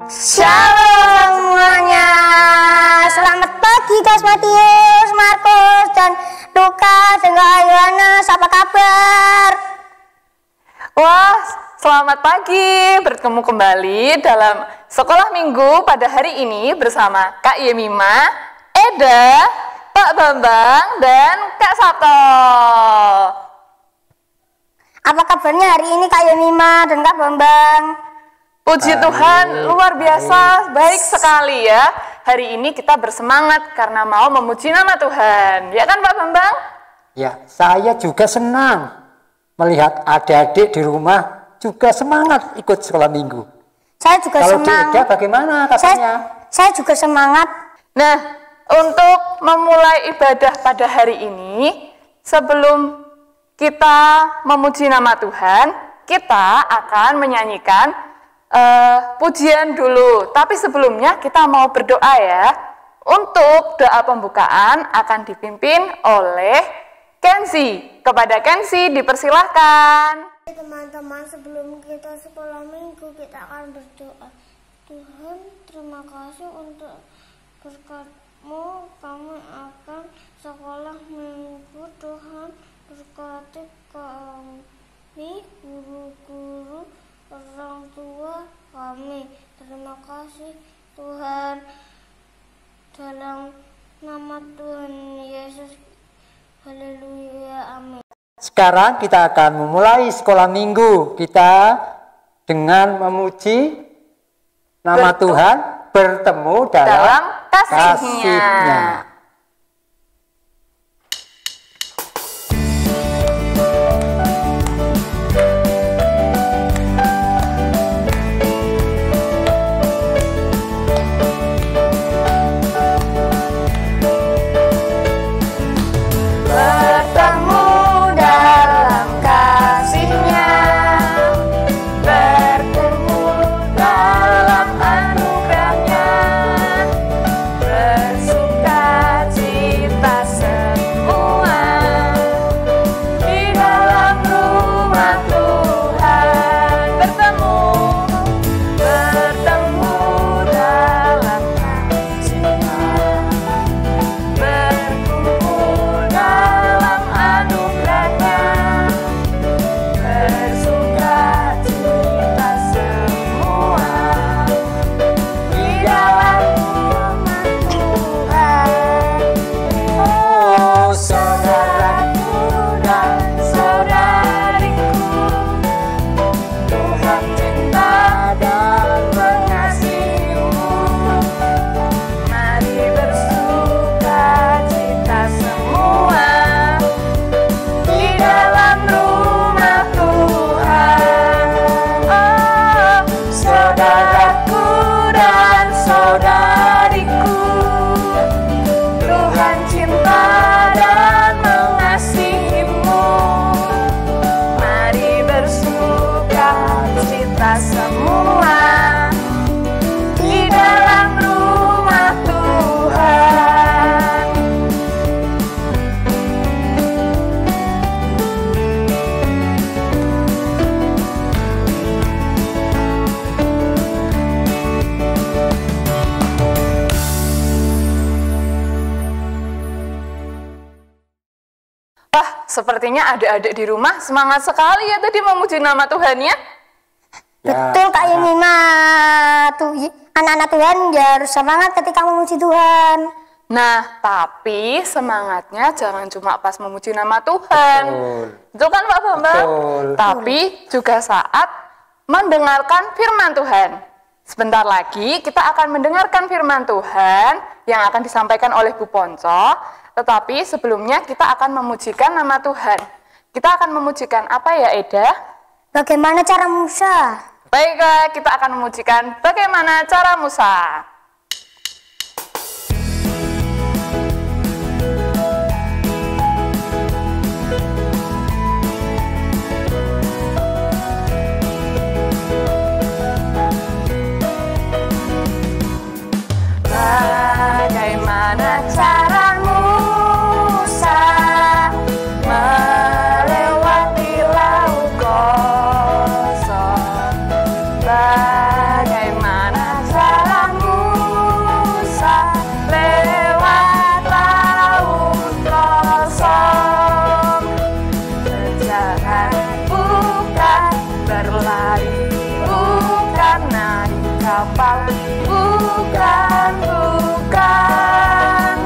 Shalom semuanya. Selamat pagi Guys Matius, Markus, dan Lukas, dan Yohanes. Apa kabar? Wah, selamat pagi. Bertemu kembali dalam sekolah minggu pada hari ini bersama Kak Yemima, Eda, Pak Bambang, dan Kak Sabto. Apa kabarnya hari ini Kak Yemima dan Kak Bambang? Puji Tuhan, luar biasa, baik sekali ya. Hari ini kita bersemangat karena mau memuji nama Tuhan. Ya kan Pak Bambang? Ya, saya juga senang melihat adik-adik di rumah juga semangat ikut sekolah minggu. Saya juga Kalau semangat. Eda bagaimana katanya? Saya juga semangat. Nah, untuk memulai ibadah pada hari ini, sebelum kita memuji nama Tuhan, kita akan menyanyikan pujian dulu. Tapi sebelumnya kita mau berdoa ya. Untuk doa pembukaan akan dipimpin oleh Kenzi. Kepada Kenzi dipersilahkan. Teman-teman, sebelum kita sekolah minggu, kita akan berdoa. Tuhan, terima kasih untuk berkat-Mu, kami akan sekolah minggu. Tuhan, berkati kami, guru-guru, orang tua kami. Terima kasih Tuhan, dalam nama Tuhan Yesus. Haleluya, amin. Sekarang kita akan memulai sekolah minggu kita dengan memuji nama Tuhan, bertemu dalam kasih-Nya. Sepertinya adik-adik di rumah semangat sekali ya tadi memuji nama Tuhan ya. Betul Kak Yemima. Anak-anak Tuhan ya harus semangat ketika memuji Tuhan. Nah, tapi semangatnya jangan cuma pas memuji nama Tuhan. Betul kan Pak Bambang? Betul. Tapi juga saat mendengarkan firman Tuhan. Sebentar lagi kita akan mendengarkan firman Tuhan yang akan disampaikan oleh Bu Ponco. Tetapi sebelumnya kita akan memujikan nama Tuhan. Kita akan memujikan apa ya Eda? Bagaimana cara Musa? Baiklah, kita akan memujikan bagaimana cara Musa. Bagaimana cara Musa melewati laut kosong? Bagaimana cara kapal, bukan, bukan.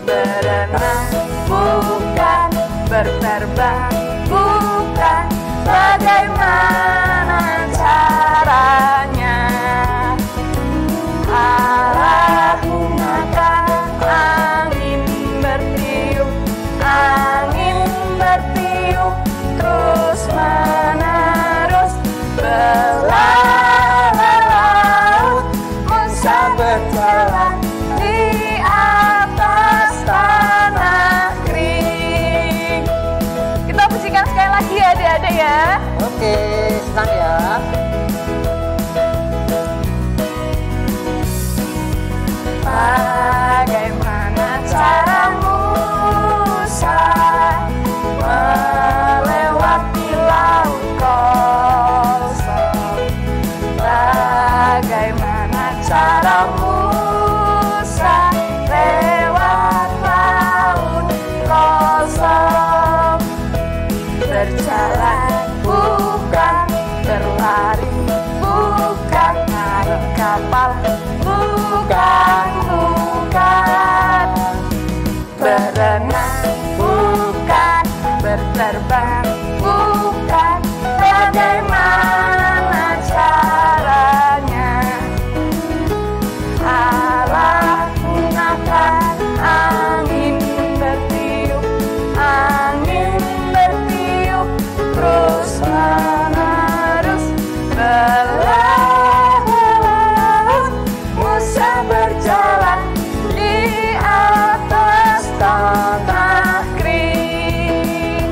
Berenang, bukan. Berterbang, bukan. Bagaimana caranya? Allah gunakan angin bertiup, terus menerus belah laut. Musa berjalan di atas tanah kering. Kita pujikan sekali lagi ya adik-adik ya. Oke, senang ya. Bagaimana cara Musa melewati laut kosong? Bagaimana cara Musa lewat laut kosong? Berjalan bukan, berlari bukan, naik kapal bukan, bukan. Berenang bukan, berterbang bukan. Bagaimana caranya? Allah gunakan angin bertiup, terus menerus belah laut. Musa berjalan di atas tanah kering.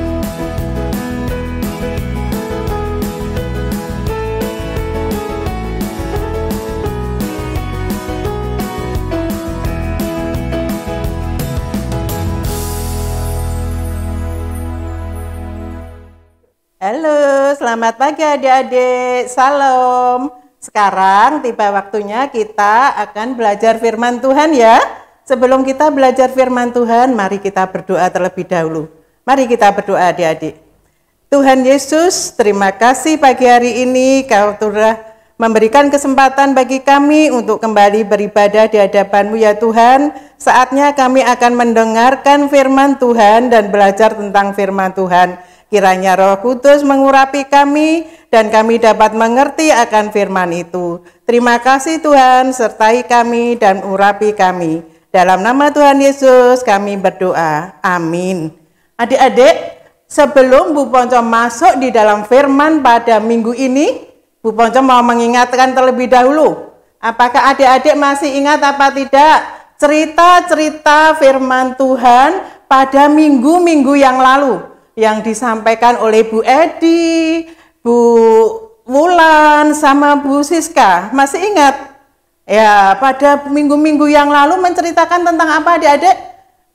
Halo, selamat pagi adik-adik. Salam. Sekarang tiba waktunya kita akan belajar firman Tuhan ya. Sebelum kita belajar firman Tuhan, mari kita berdoa terlebih dahulu. Mari kita berdoa adik-adik. Tuhan Yesus, terima kasih pagi hari ini Kau telah memberikan kesempatan bagi kami untuk kembali beribadah di hadapan-Mu ya Tuhan. Saatnya kami akan mendengarkan firman Tuhan dan belajar tentang firman Tuhan. Kiranya Roh Kudus mengurapi kami dan kami dapat mengerti akan firman itu. Terima kasih Tuhan, sertai kami dan urapi kami. Dalam nama Tuhan Yesus kami berdoa. Amin. Adik-adik, sebelum Bu Ponco masuk di dalam firman pada minggu ini, Bu Ponco mau mengingatkan terlebih dahulu. Apakah adik-adik masih ingat apa tidak cerita-cerita firman Tuhan pada minggu-minggu yang lalu yang disampaikan oleh Bu Edi, Bu Wulan, sama Bu Siska? Masih ingat? Ya, pada minggu-minggu yang lalu menceritakan tentang apa adik-adik?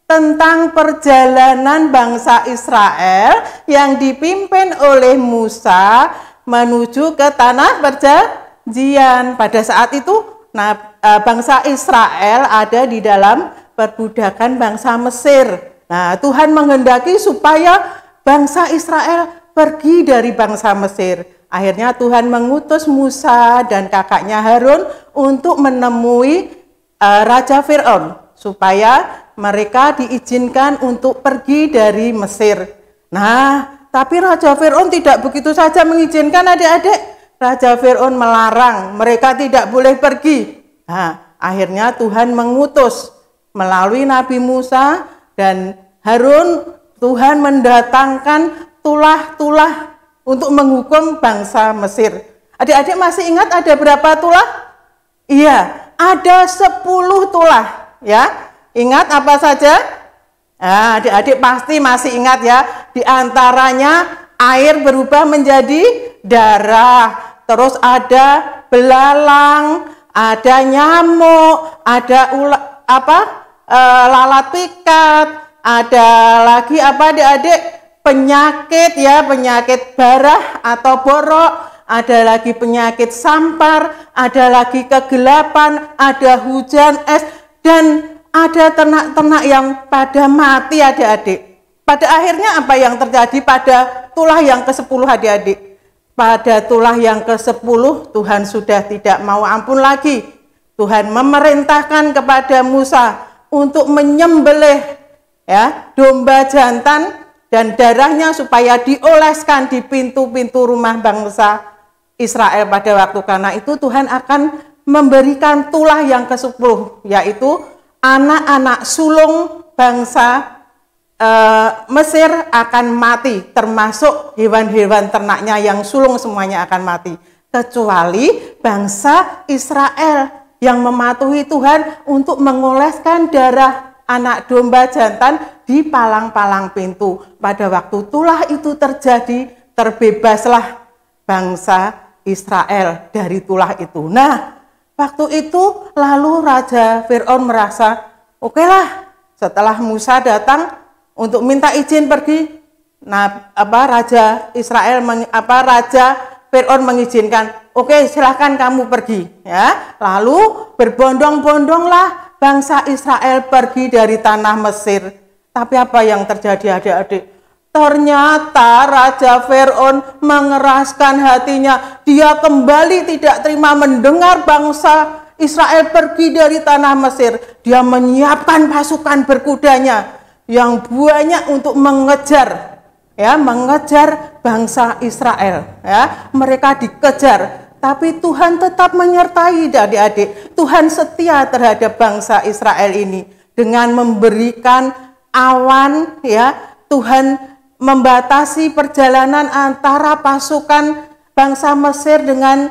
Tentang perjalanan bangsa Israel yang dipimpin oleh Musa menuju ke tanah perjanjian. Pada saat itu, bangsa Israel ada di dalam perbudakan bangsa Mesir. Nah, Tuhan menghendaki supaya bangsa Israel pergi dari bangsa Mesir. Akhirnya Tuhan mengutus Musa dan kakaknya Harun untuk menemui Raja Fir'aun supaya mereka diizinkan untuk pergi dari Mesir. Nah, tapi Raja Fir'aun tidak begitu saja mengizinkan adik-adik. Raja Fir'aun melarang, mereka tidak boleh pergi. Nah, akhirnya Tuhan mengutus melalui Nabi Musa dan Harun. Tuhan mendatangkan tulah-tulah untuk menghukum bangsa Mesir. Adik-adik masih ingat ada berapa tulah? Iya, ada 10 tulah. Ya, ingat apa saja? Nah, adik-adik pasti masih ingat ya. Di antaranya air berubah menjadi darah. Terus ada belalang, ada nyamuk, ada lalat pikat. Ada lagi apa adik-adik? Penyakit ya, penyakit barah atau borok. Ada lagi penyakit sampar, ada lagi kegelapan, ada hujan es, dan ada ternak-ternak yang pada mati adik-adik. Pada akhirnya apa yang terjadi pada tulah yang ke-10 adik-adik? pada tulah yang ke-10 Tuhan sudah tidak mau ampun lagi. Tuhan memerintahkan kepada Musa untuk menyembelih domba jantan dan darahnya supaya dioleskan di pintu-pintu rumah bangsa Israel pada waktu. Karena itu Tuhan akan memberikan tulah yang ke-10, yaitu anak-anak sulung bangsa Mesir akan mati, termasuk hewan-hewan ternaknya yang sulung semuanya akan mati, kecuali bangsa Israel yang mematuhi Tuhan untuk mengoleskan darah anak domba jantan di palang-palang pintu. Pada waktu tulah itu terjadi, terbebaslah bangsa Israel dari tulah itu. Nah, waktu itu lalu Raja Fir'aun merasa, okelah, setelah Musa datang untuk minta izin pergi, Raja Fir'aun mengizinkan, oke, silahkan kamu pergi, ya. Lalu berbondong-bondonglah bangsa Israel pergi dari tanah Mesir. Tapi apa yang terjadi adik-adik? Ternyata Raja Fir'aun mengeraskan hatinya. Dia kembali tidak terima mendengar bangsa Israel pergi dari tanah Mesir. Dia menyiapkan pasukan berkudanya yang banyak untuk mengejar bangsa Israel. Mereka dikejar, tapi Tuhan tetap menyertai adik-adik. Tuhan setia terhadap bangsa Israel ini dengan memberikan awan. Tuhan membatasi perjalanan antara pasukan bangsa Mesir dengan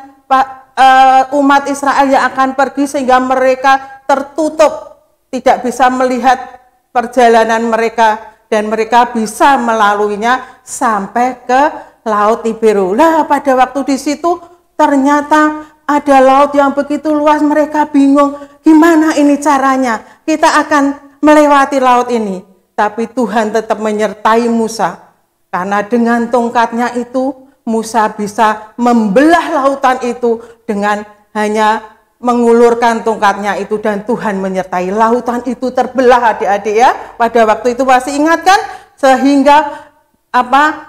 umat Israel yang akan pergi, sehingga mereka tertutup, tidak bisa melihat perjalanan mereka, dan mereka bisa melaluinya sampai ke Laut Tiberu. Nah, pada waktu di situ ternyata ada laut yang begitu luas, mereka bingung gimana ini caranya, kita akan melewati laut ini. Tapi Tuhan tetap menyertai Musa, karena dengan tongkatnya itu Musa bisa membelah lautan itu dengan hanya mengulurkan tongkatnya itu, dan Tuhan menyertai. Lautan itu terbelah adik-adik ya. Pada waktu itu masih ingat kan? Sehingga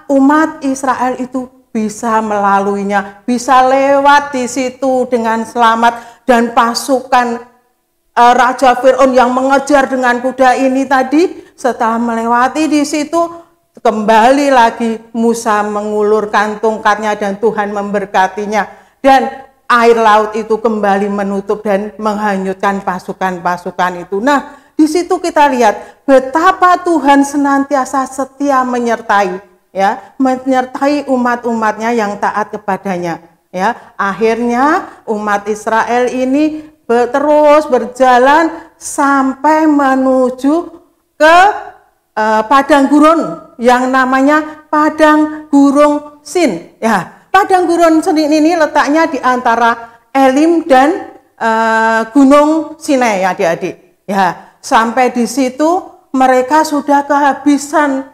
umat Israel itu bisa melaluinya, bisa lewat di situ dengan selamat. Dan pasukan Raja Fir'aun yang mengejar dengan kuda ini tadi, setelah melewati di situ, kembali lagi Musa mengulurkan tongkatnya dan Tuhan memberkatinya. Dan air laut itu kembali menutup dan menghanyutkan pasukan-pasukan itu. Nah, di situ kita lihat betapa Tuhan senantiasa setia menyertai, menyertai umat-umatnya yang taat kepadanya. Akhirnya umat Israel ini terus berjalan sampai menuju ke padang gurun yang namanya Padang Gurun Sin. Padang Gurun Sin ini letaknya di antara Elim dan Gunung Sinai, adik-adik. Sampai di situ mereka sudah kehabisan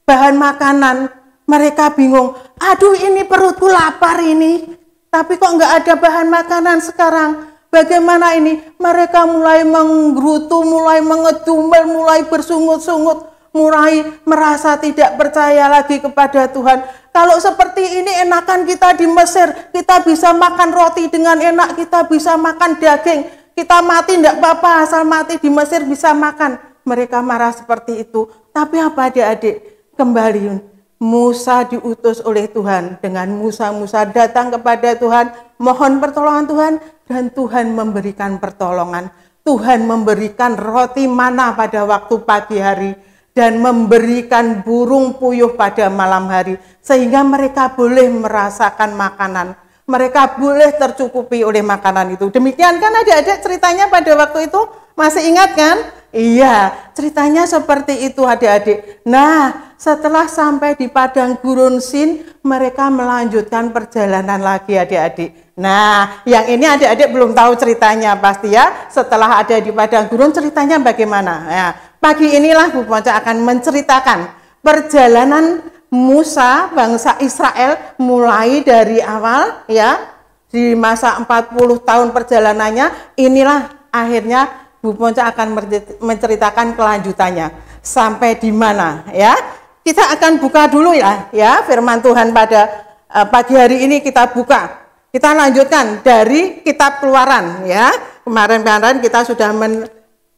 bahan makanan. Mereka bingung, aduh ini perutku lapar ini, tapi kok nggak ada bahan makanan sekarang. Bagaimana ini? Mereka mulai menggerutu, mulai mengedumel, mulai bersungut-sungut, mulai merasa tidak percaya lagi kepada Tuhan. Kalau seperti ini enakan kita di Mesir, kita bisa makan roti dengan enak, kita bisa makan daging, kita mati tidak apa-apa, asal mati di Mesir bisa makan. Mereka marah seperti itu. Tapi apa adik-adik? Kembali Musa diutus oleh Tuhan. Dengan Musa datang kepada Tuhan, mohon pertolongan Tuhan, dan Tuhan memberikan pertolongan. Tuhan memberikan roti mana pada waktu pagi hari, dan memberikan burung puyuh pada malam hari, sehingga mereka boleh merasakan makanan. Mereka boleh tercukupi oleh makanan itu. Demikian kan adik-adik ceritanya pada waktu itu? Masih ingat kan? Iya, ceritanya seperti itu adik-adik. Nah, setelah sampai di Padang Gurun Sin, mereka melanjutkan perjalanan lagi adik-adik. Nah, yang ini adik-adik belum tahu ceritanya pasti ya. Setelah ada di Padang Gurun, ceritanya bagaimana? Ya, pagi inilah Bu Ponca akan menceritakan perjalanan Musa, bangsa Israel, mulai dari awal ya, di masa 40 tahun perjalanannya. Inilah akhirnya Bu Ponca akan menceritakan kelanjutannya sampai di mana ya. Kita akan buka dulu ya firman Tuhan pada pagi hari ini kita buka. Kita lanjutkan dari kitab Keluaran ya. Kemarin kita sudah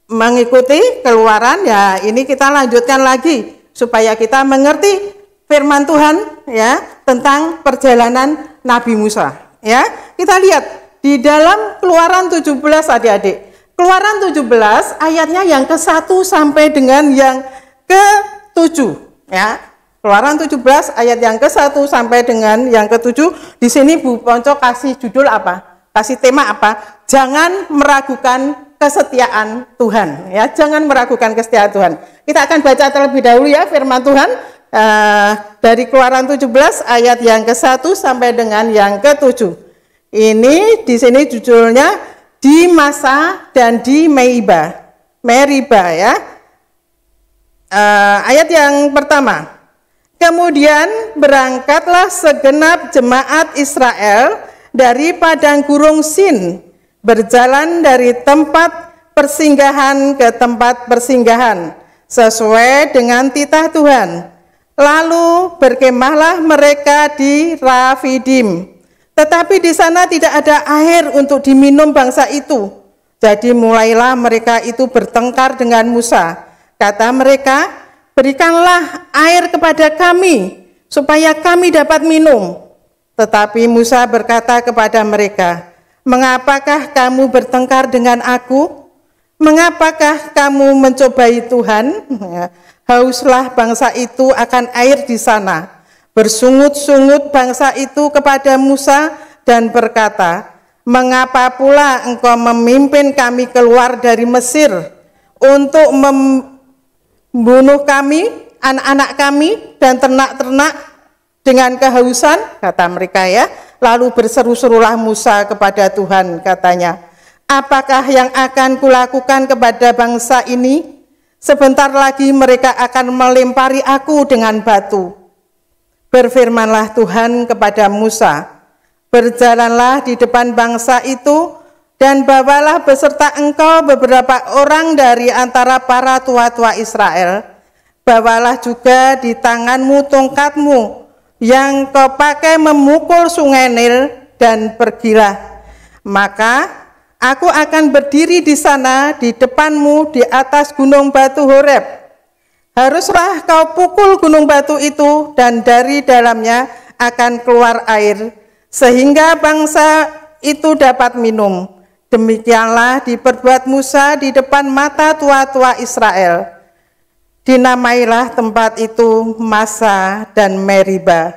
mengikuti Keluaran ya. Ini kita lanjutkan lagi supaya kita mengerti firman Tuhan ya tentang perjalanan Nabi Musa ya. Kita lihat di dalam Keluaran 17 adik-adik. Keluaran 17 ayatnya yang ke-1 sampai dengan yang ke-7 ya. Keluaran 17 ayat yang ke-1 sampai dengan yang ke-7. Di sini Bu Ponco kasih judul apa? Kasih tema apa? Jangan meragukan kesetiaan Tuhan ya. Jangan meragukan kesetiaan Tuhan. Kita akan baca terlebih dahulu ya firman Tuhan dari Keluaran 17 ayat yang ke-1 sampai dengan yang ke-7. Ini di sini judulnya di Masa dan di Meriba ya. Ayat yang pertama. Kemudian berangkatlah segenap jemaat Israel dari padang gurun Sin, berjalan dari tempat persinggahan ke tempat persinggahan, sesuai dengan titah Tuhan. Lalu berkemahlah mereka di Rafidim. Tetapi di sana tidak ada air untuk diminum bangsa itu. Jadi mulailah mereka itu bertengkar dengan Musa. Kata mereka, berikanlah air kepada kami, supaya kami dapat minum. Tetapi Musa berkata kepada mereka, mengapakah kamu bertengkar dengan aku? Mengapakah kamu mencobai Tuhan? Hauslah bangsa itu akan air di sana. Bersungut-sungut bangsa itu kepada Musa dan berkata, mengapa pula engkau memimpin kami keluar dari Mesir untuk membunuh kami, anak-anak kami, dan ternak-ternak dengan kehausan, kata mereka ya. Lalu berseru-serulah Musa kepada Tuhan, katanya, apakah yang akan kulakukan kepada bangsa ini? Sebentar lagi mereka akan melempari aku dengan batu. Berfirmanlah Tuhan kepada Musa, berjalanlah di depan bangsa itu, dan bawalah beserta engkau beberapa orang dari antara para tua-tua Israel. Bawalah juga di tanganmu tongkatmu yang kau pakai memukul sungai Nil, dan pergilah. Maka aku akan berdiri di sana di depanmu di atas gunung batu Horeb. Haruslah kau pukul gunung batu itu, dan dari dalamnya akan keluar air, sehingga bangsa itu dapat minum. Demikianlah diperbuat Musa di depan mata tua-tua Israel. Dinamailah tempat itu Masa dan Meriba.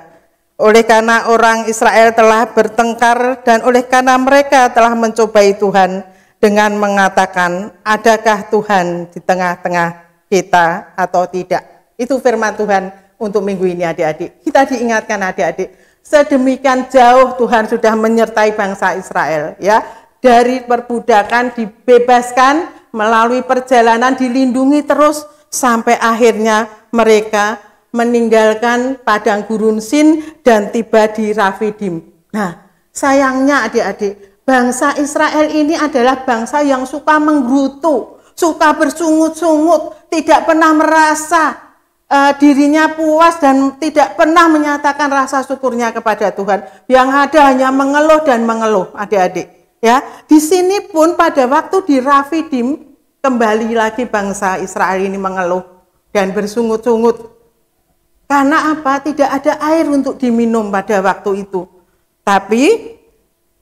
Oleh karena orang Israel telah bertengkar dan oleh karena mereka telah mencobai Tuhan dengan mengatakan, adakah Tuhan di tengah-tengah kita atau tidak? Itu firman Tuhan untuk minggu ini adik-adik. Kita diingatkan adik-adik, sedemikian jauh Tuhan sudah menyertai bangsa Israel ya. Dari perbudakan dibebaskan, melalui perjalanan dilindungi terus, sampai akhirnya mereka meninggalkan padang gurun Sin dan tiba di Rafidim. Nah, sayangnya adik-adik, bangsa Israel ini adalah bangsa yang suka menggerutu, suka bersungut-sungut, tidak pernah merasa dirinya puas dan tidak pernah menyatakan rasa syukurnya kepada Tuhan. Yang ada hanya mengeluh dan mengeluh, adik-adik. Ya, di sini pun pada waktu di Rafidim kembali lagi bangsa Israel ini mengeluh dan bersungut-sungut. Karena apa? Tidak ada air untuk diminum pada waktu itu. Tapi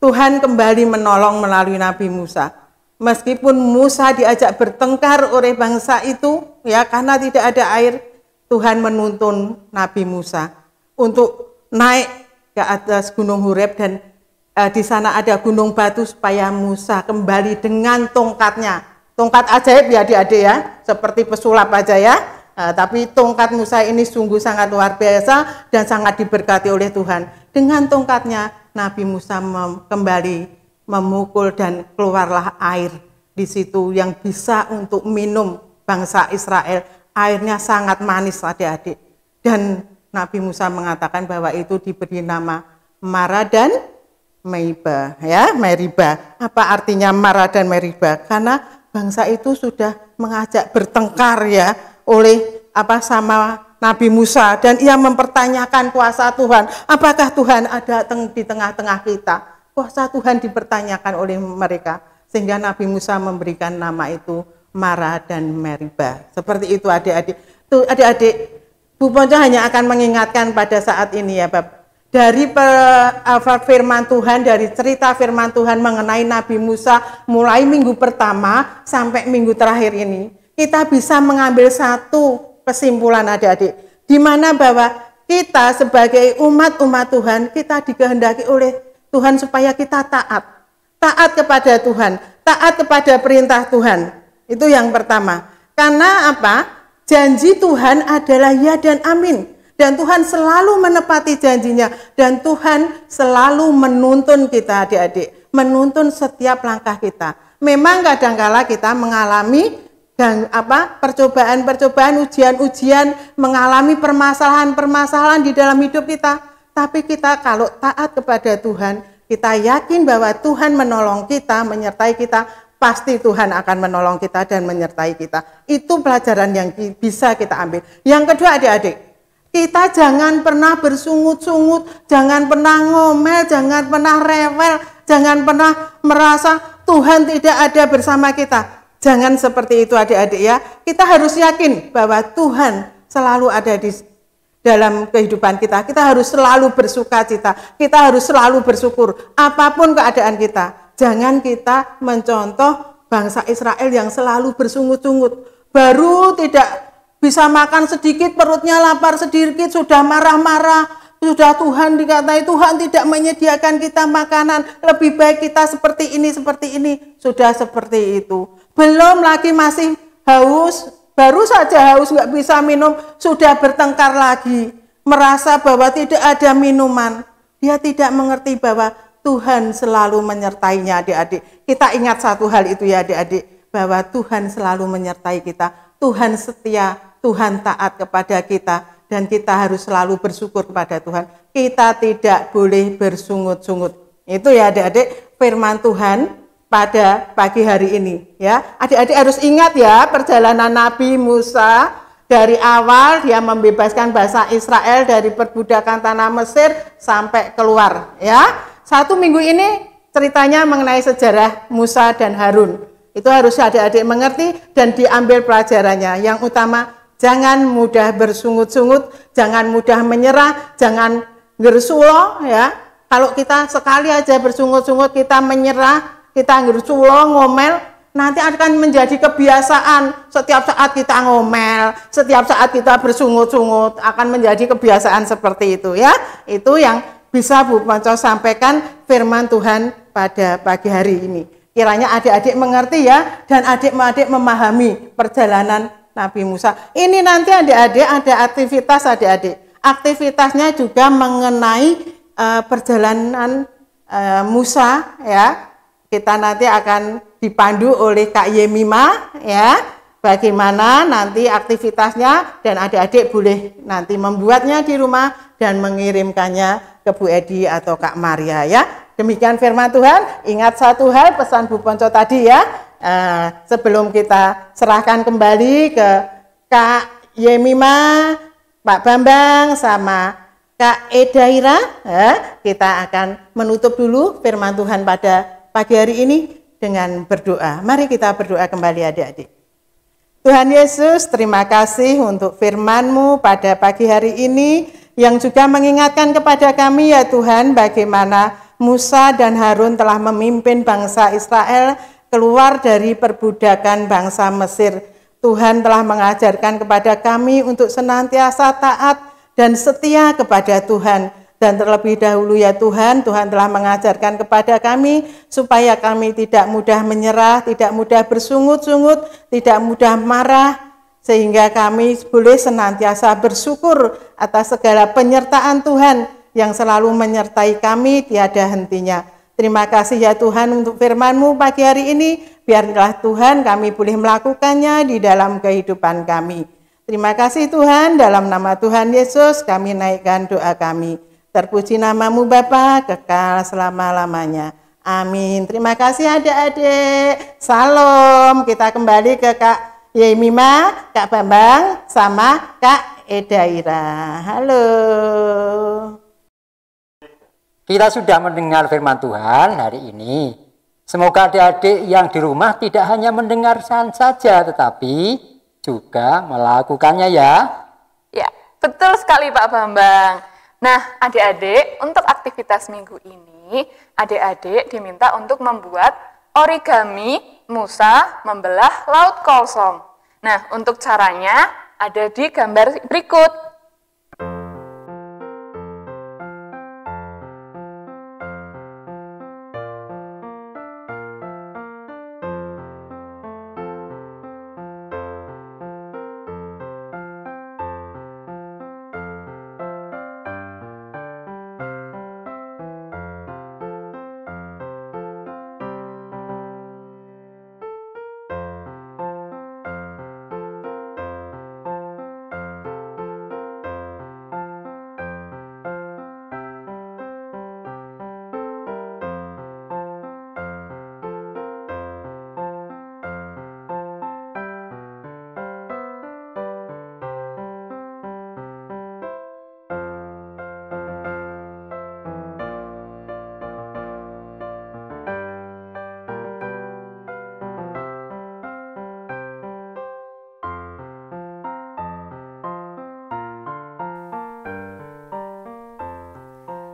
Tuhan kembali menolong melalui Nabi Musa. Meskipun Musa diajak bertengkar oleh bangsa itu, ya karena tidak ada air, Tuhan menuntun Nabi Musa untuk naik ke atas gunung Horeb dan di sana ada gunung batu supaya Musa kembali dengan tongkatnya. Tongkat ajaib ya adik-adik ya, seperti pesulap aja ya. Tapi tongkat Musa ini sungguh sangat luar biasa dan sangat diberkati oleh Tuhan. Dengan tongkatnya Nabi Musa kembali memukul dan keluarlah air di situ yang bisa untuk minum bangsa Israel. Airnya sangat manis adik-adik. Dan Nabi Musa mengatakan bahwa itu diberi nama Mara dan Meriba, ya, Meriba. Apa artinya Mara dan Meriba? Karena bangsa itu sudah mengajak bertengkar ya oleh sama Nabi Musa dan ia mempertanyakan kuasa Tuhan. Apakah Tuhan ada di tengah-tengah kita? Kuasa Tuhan dipertanyakan oleh mereka sehingga Nabi Musa memberikan nama itu Mara dan Meriba. Seperti itu adik-adik. Tuh adik-adik, Bu Ponco hanya akan mengingatkan pada saat ini ya Bapak. Dari firman Tuhan, dari cerita firman Tuhan mengenai Nabi Musa mulai minggu pertama sampai minggu terakhir ini, kita bisa mengambil satu kesimpulan adik-adik, di mana bahwa kita sebagai umat-umat Tuhan, kita dikehendaki oleh Tuhan supaya kita taat kepada Tuhan, taat kepada perintah Tuhan. Itu yang pertama. Karena apa? Janji Tuhan adalah ya dan amin. Dan Tuhan selalu menepati janjinya. Dan Tuhan selalu menuntun kita adik-adik, menuntun setiap langkah kita. Memang kadangkala kita mengalami percobaan-percobaan, ujian-ujian, mengalami permasalahan-permasalahan di dalam hidup kita. Tapi kita kalau taat kepada Tuhan, kita yakin bahwa Tuhan menolong kita, menyertai kita, pasti Tuhan akan menolong kita dan menyertai kita. Itu pelajaran yang bisa kita ambil. Yang kedua adik-adik, kita jangan pernah bersungut-sungut, jangan pernah ngomel, jangan pernah rewel, jangan pernah merasa Tuhan tidak ada bersama kita. Jangan seperti itu adik-adik ya. Kita harus yakin bahwa Tuhan selalu ada di dalam kehidupan kita. Kita harus selalu bersuka cita. Kita harus selalu bersyukur apapun keadaan kita. Jangan kita mencontoh bangsa Israel yang selalu bersungut-sungut. Baru tidak bisa makan sedikit, perutnya lapar sedikit, sudah marah-marah. Sudah Tuhan dikatai, Tuhan tidak menyediakan kita makanan, lebih baik kita seperti ini. Sudah seperti itu. Belum lagi masih haus, baru saja haus nggak bisa minum, sudah bertengkar lagi. Merasa bahwa tidak ada minuman. Dia tidak mengerti bahwa Tuhan selalu menyertainya adik-adik. Kita ingat satu hal itu ya adik-adik, bahwa Tuhan selalu menyertai kita. Tuhan setia, Tuhan taat kepada kita. Dan kita harus selalu bersyukur kepada Tuhan. Kita tidak boleh bersungut-sungut. Itu ya adik-adik firman Tuhan pada pagi hari ini. Ya, adik-adik harus ingat ya perjalanan Nabi Musa dari awal dia membebaskan bangsa Israel dari perbudakan tanah Mesir sampai keluar. Ya, 1 minggu ini ceritanya mengenai sejarah Musa dan Harun. Itu harus adik-adik mengerti dan diambil pelajarannya. Yang utama, jangan mudah bersungut-sungut, jangan mudah menyerah, jangan gersulo ya. Kalau kita sekali aja bersungut-sungut, kita menyerah, kita gersulo, ngomel, nanti akan menjadi kebiasaan. Setiap saat kita ngomel, setiap saat kita bersungut-sungut, akan menjadi kebiasaan seperti itu ya. Itu yang bisa Bu Ponco sampaikan firman Tuhan pada pagi hari ini. Kiranya adik-adik mengerti ya, dan adik-adik memahami perjalanan Nabi Musa. Ini nanti adik-adik ada aktivitas adik-adik. Aktivitasnya juga mengenai perjalanan Musa ya. Kita nanti akan dipandu oleh Kak Yemima ya. Bagaimana nanti aktivitasnya dan adik-adik boleh nanti membuatnya di rumah dan mengirimkannya ke Bu Edi atau Kak Maria ya. Demikian firman Tuhan. Ingat satu hal pesan Bu Ponco tadi ya. Sebelum kita serahkan kembali ke Kak Yemima, Pak Bambang, sama Kak Edaira, kita akan menutup dulu firman Tuhan pada pagi hari ini dengan berdoa. Mari kita berdoa kembali adik-adik. Tuhan Yesus, terima kasih untuk firman-Mu pada pagi hari ini yang juga mengingatkan kepada kami ya Tuhan bagaimana Musa dan Harun telah memimpin bangsa Israel keluar dari perbudakan bangsa Mesir. Tuhan telah mengajarkan kepada kami untuk senantiasa taat dan setia kepada Tuhan. Dan terlebih dahulu ya Tuhan, Tuhan telah mengajarkan kepada kami supaya kami tidak mudah menyerah, tidak mudah bersungut-sungut, tidak mudah marah, sehingga kami boleh senantiasa bersyukur atas segala penyertaan Tuhan yang selalu menyertai kami tiada hentinya. Terima kasih ya Tuhan untuk firman-Mu pagi hari ini. Biarlah Tuhan kami boleh melakukannya di dalam kehidupan kami. Terima kasih Tuhan, dalam nama Tuhan Yesus kami naikkan doa kami. Terpuji nama-Mu Bapa, kekal selama-lamanya. Amin. Terima kasih adik-adik. Salam. Kita kembali ke Kak Yemima, Kak Bambang, sama Kak Edaira. Halo. Kita sudah mendengar firman Tuhan hari ini. Semoga adik-adik yang di rumah tidak hanya mendengarkan saja, tetapi juga melakukannya ya. Ya, betul sekali Pak Bambang. Nah, adik-adik, untuk aktivitas minggu ini, adik-adik diminta untuk membuat origami Musa membelah laut kosong. Nah, untuk caranya ada di gambar berikut.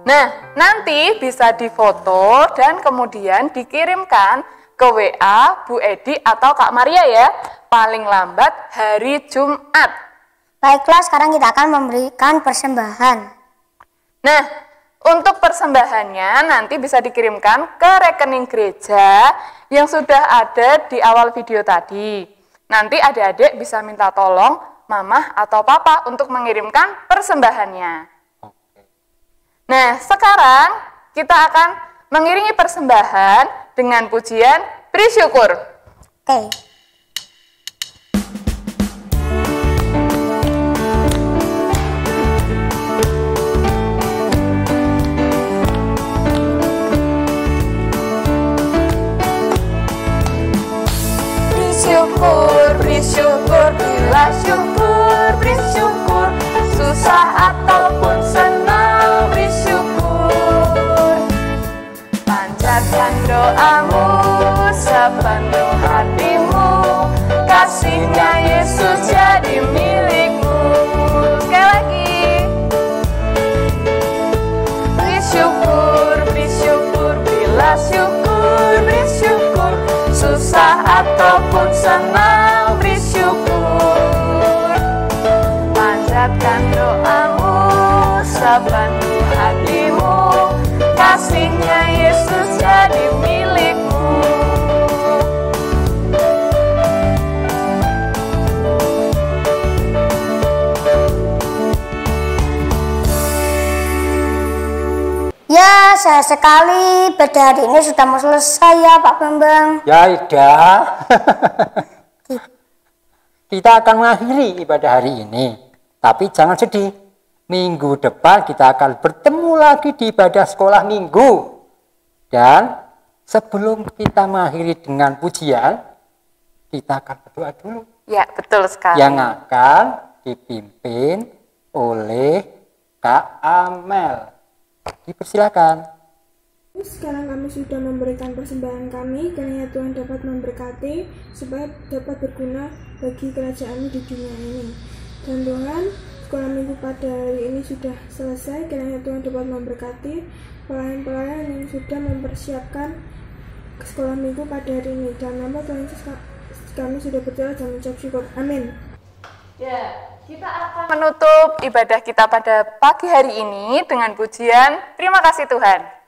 Nah, nanti bisa difoto dan kemudian dikirimkan ke WA Bu Edi atau Kak Maria ya, paling lambat hari Jumat. Baiklah, sekarang kita akan memberikan persembahan. Nah, untuk persembahannya nanti bisa dikirimkan ke rekening gereja yang sudah ada di awal video tadi. Nanti adik-adik bisa minta tolong Mama atau Papa untuk mengirimkan persembahannya. Nah, sekarang kita akan mengiringi persembahan dengan pujian beri syukur. Oke. Beri syukur, bila syukur, beri syukur, susah ataupun senang, beri syukur. Panjatkan doamu sepenuh hatimu, kasihnya Yesus jadi milikmu. Sekali lagi. Beri syukur, bila syukur, beri syukur, susah ataupun senang, beri syukur. Panjatkan doamu sepenuh hatimu, kasihnya Yesus jadi milikmu. Ya, sayang sekali ibadah hari ini sudah mau selesai ya Pak Bambang. Ya Ida, kita akan mengakhiri ibadah hari ini. Tapi jangan sedih, minggu depan kita akan bertemu lagi di ibadah sekolah minggu. Dan sebelum kita mengakhiri dengan pujian, kita akan berdoa dulu. Ya, betul sekali. Yang akan dipimpin oleh Kak Amel. Dipersilakan. Sekarang kami sudah memberikan persembahan kami, kiranya Tuhan dapat memberkati supaya dapat berguna bagi kerajaan di dunia ini. Dan Tuhan, sekolah minggu pada hari ini sudah selesai, kiranya Tuhan dapat memberkati pelayan-pelayan yang sudah mempersiapkan sekolah minggu pada hari ini. Dan nama Tuhan Yesus kami sudah berdoa dan mengucap syukur. Amin. Ya, kita akan menutup ibadah kita pada pagi hari ini dengan pujian Terima Kasih Tuhan.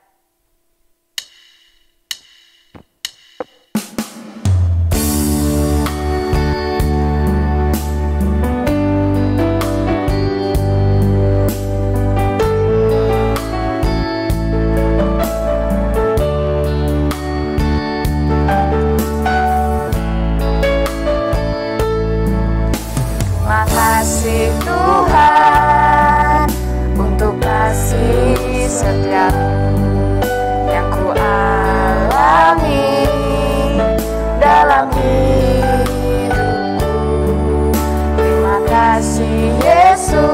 Terima kasih Tuhan untuk kasih setiamu yang ku alami dalam hidupku. Terima kasih Yesus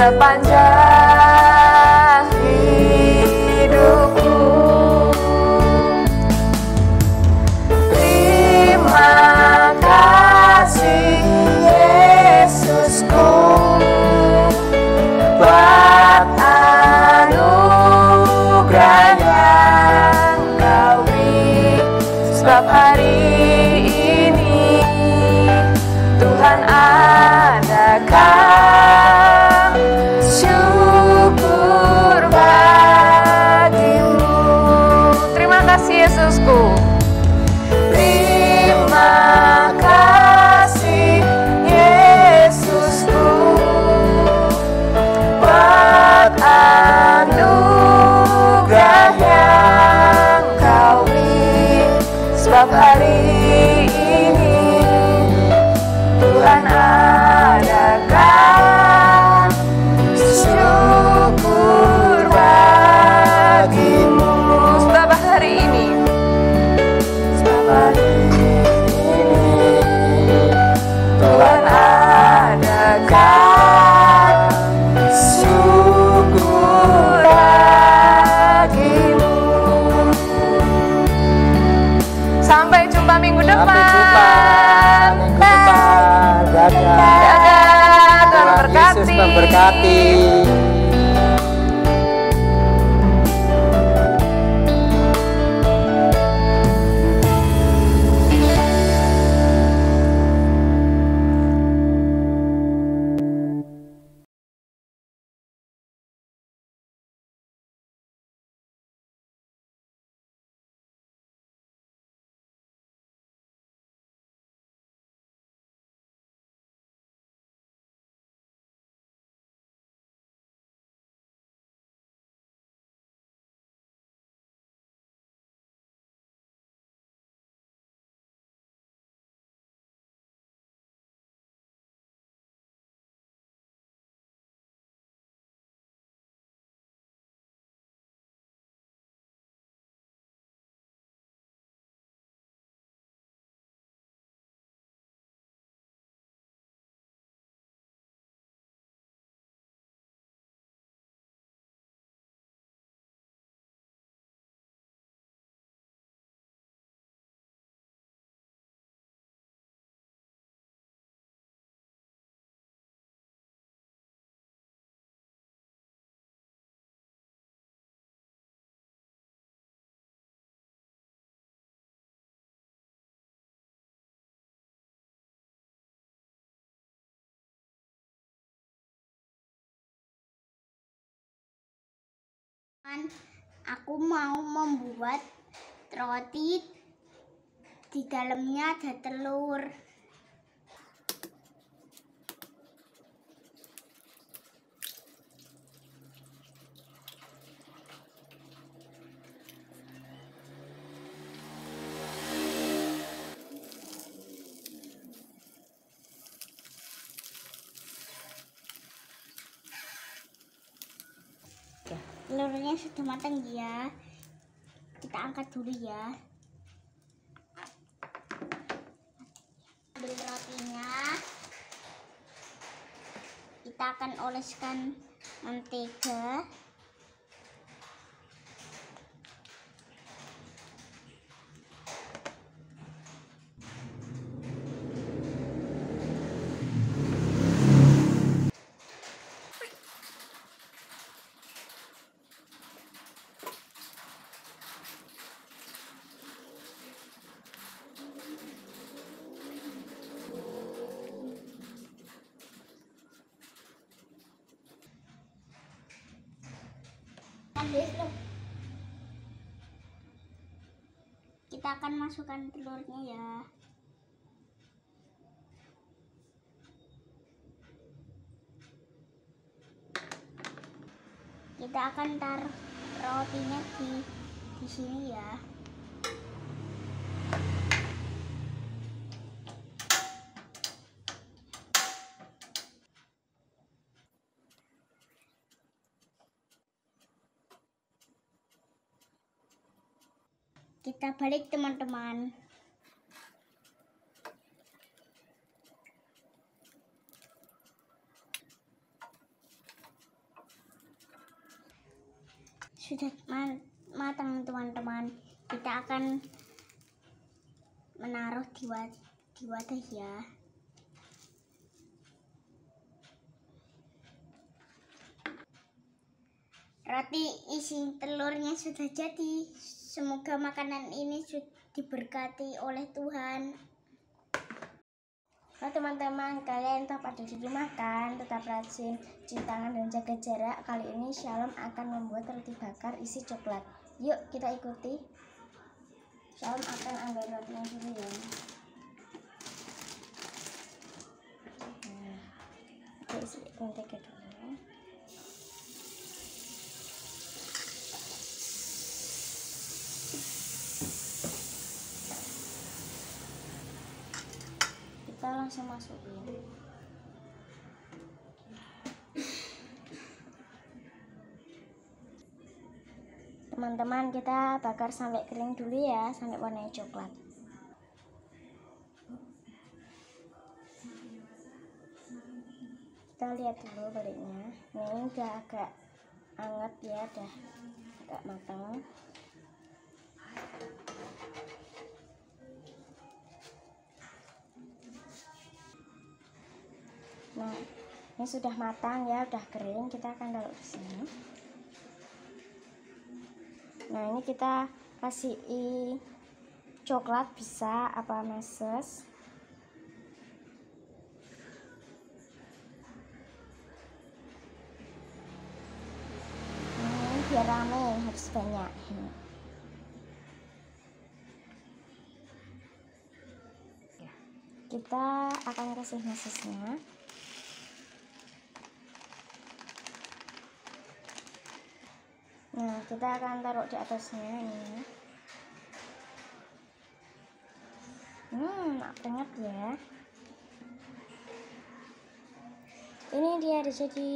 sepanjang hidupku. Terima kasih Yesusku buat anugerah yang Kau beri, sebab hari ini Tuhan adakan syukur bagimu. Terima kasih Yesusku. Terima kasih Yesusku buat anugerah yang Kau beri, sebab hari ini Tuhan adakan syukur bagimu. Sebab hari ini Tuhan adakan syukur bagimu. Sampai jumpa minggu depan. Minggu depan. Dadah. Dadah. Tuhan Yesus memberkati. memberkati. Aku mau membuat roti, di dalamnya ada telur. Telurnya sudah matang ya. Kita angkat dulu ya. Ambil rotinya. Kita akan oleskan mentega. Kita akan masukkan telurnya ya. Kita akan taruh rotinya di sini ya. Kita balik teman-teman. sudah matang teman-teman. Kita akan menaruh di wadah ya. Roti isi telurnya sudah jadi. Semoga makanan ini diberkati oleh Tuhan. Nah teman-teman, kalian tetap ada di rumah kan, tetap rajin cuci tangan dan jaga jarak. Kali ini Shalom akan membuat roti bakar isi coklat. Yuk kita ikuti. Shalom akan ambil rotinya dulu ya. Kita isi mentega dulu. Kita langsung masukin. Teman-teman, kita bakar sampai kering dulu ya, sampai warnanya coklat. Kita lihat dulu baliknya. Ini udah agak hangat ya, udah agak matang. Nah, ini sudah matang ya, udah kering. Kita akan taruh di sini. Nah, ini kita kasih coklat bisa apa meses. Ini biar rame, harus banyak. Kita akan kasih mesesnya. Nah, kita akan taruh di atasnya ini. Banget ya. Ini dia udah jadi.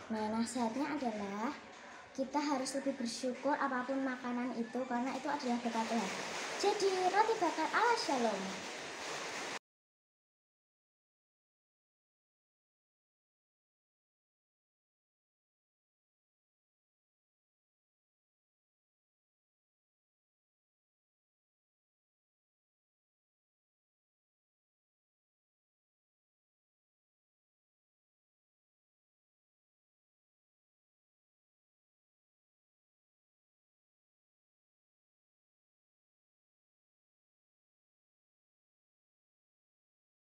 Nah, nasihatnya adalah kita harus lebih bersyukur apapun makanan itu, karena itu adalah berkat Tuhan. Jadi roti bakar ala Shalom.